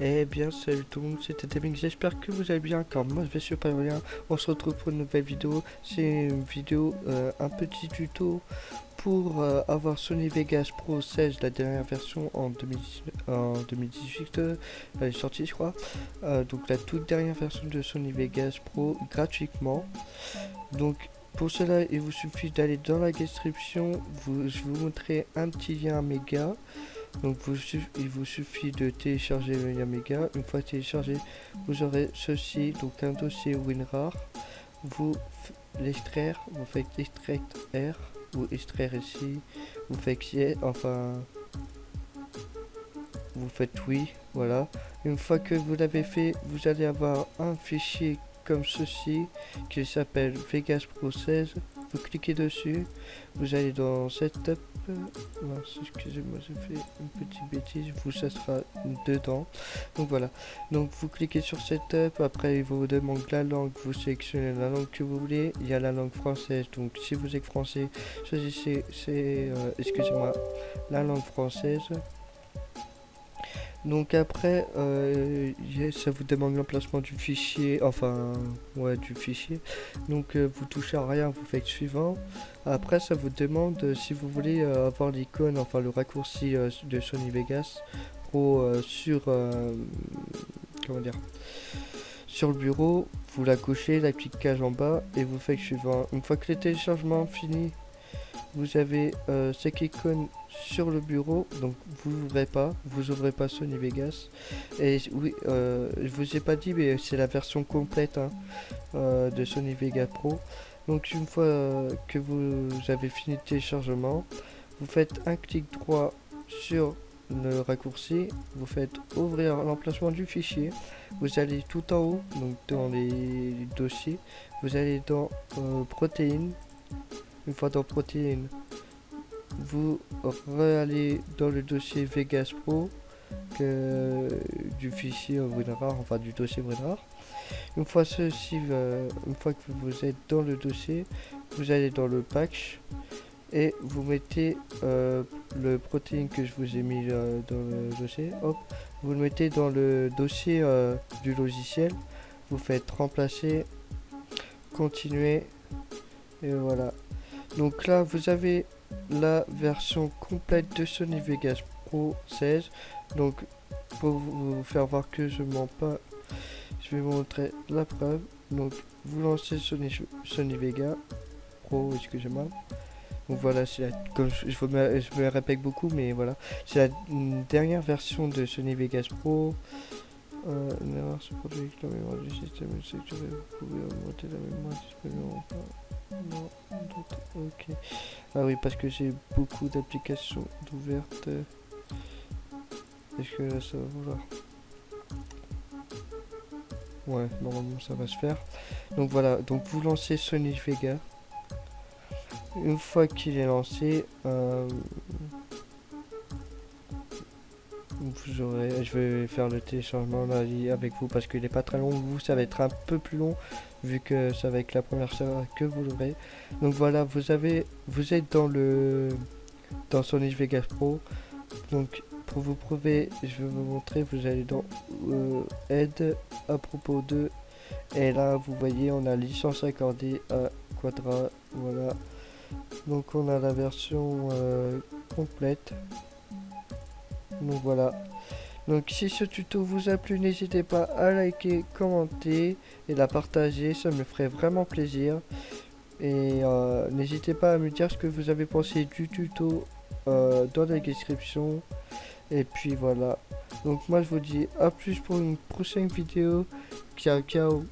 Eh bien, salut tout le monde, c'était Deming, j'espère que vous allez bien, car moi je vais super bien. On se retrouve pour une nouvelle vidéo. C'est une vidéo, un petit tuto pour avoir Sony Vegas Pro 16, la dernière version en 2018, elle est sortie je crois. Donc la toute dernière version de Sony Vegas Pro gratuitement. Donc pour cela, il vous suffit d'aller dans la description, je vous montrerai un petit lien méga. Donc il vous suffit de télécharger le Yamega. Une fois téléchargé, vous aurez ceci, donc un dossier WinRAR. Vous l'extraire, vous faites extract R, ou extraire ici, vous faites yes, enfin vous faites oui, voilà. Une fois que vous l'avez fait, vous allez avoir un fichier comme ceci qui s'appelle Vegas Pro 16. Vous cliquez dessus, vous allez dans Setup. Excusez-moi, j'ai fait une petite bêtise, vous ça sera dedans. Donc voilà, donc vous cliquez sur Setup, après il vous demande la langue, vous sélectionnez la langue que vous voulez. Il y a la langue française, donc si vous êtes français, choisissez, excusez-moi, la langue française. Donc après, ça vous demande l'emplacement du fichier, enfin, ouais, du fichier. Donc vous touchez à rien, vous faites suivant. Après, ça vous demande si vous voulez avoir l'icône, enfin le raccourci de Sony Vegas Pro sur, comment dire, sur le bureau. Vous la cochez, la petite cage en bas, et vous faites suivant. Une fois que le téléchargement fini, vous avez cette icône sur le bureau, donc vous ouvrez pas Sony Vegas. Et oui, je vous ai pas dit, mais c'est la version complète hein, de Sony Vegas Pro. Donc une fois que vous avez fini le téléchargement, vous faites un clic droit sur le raccourci, vous faites ouvrir l'emplacement du fichier, vous allez tout en haut, donc dans les dossiers, vous allez dans protéines. Une fois dans protéines, vous allez dans le dossier Vegas Pro du fichier WinRAR, enfin du dossier WinRAR. Une fois une fois que vous êtes dans le dossier, vous allez dans le patch et vous mettez le protéine que je vous ai mis dans le dossier. Hop, vous le mettez dans le dossier du logiciel. Vous faites remplacer, continuer et voilà. Donc là, vous avez la version complète de Sony Vegas Pro 16. Donc, pour vous faire voir que je mens pas, je vais vous montrer la preuve. Donc, vous lancez Sony Vegas Pro, excusez-moi. Donc voilà, comme je me répète beaucoup, mais voilà. C'est la dernière version de Sony Vegas Pro. Une erreur se produit avec la mémoire du système, vous pouvez augmenter la mémoire disponible ou pas. Non, d'autres, ok. Ah oui, parce que j'ai beaucoup d'applications ouvertes. Est-ce que là ça va vouloir? Ouais, normalement ça va se faire. Donc voilà, donc vous lancez Sony Vegas. Une fois qu'il est lancé, je vais faire le téléchargement là, avec vous parce qu'il n'est pas très long. Vous, ça va être un peu plus long vu que ça va être la première fois que vous l'aurez. Donc voilà, vous êtes dans Sony Vegas Pro. Donc pour vous prouver, je vais vous montrer. Vous allez dans aide à propos de, et là vous voyez on a licence accordée à Quadra. Voilà. Donc on a la version complète. Donc voilà. Donc si ce tuto vous a plu, n'hésitez pas à liker, commenter et la partager, ça me ferait vraiment plaisir. Et n'hésitez pas à me dire ce que vous avez pensé du tuto dans la description. Et puis voilà. Donc moi je vous dis à plus pour une prochaine vidéo. Ciao ciao.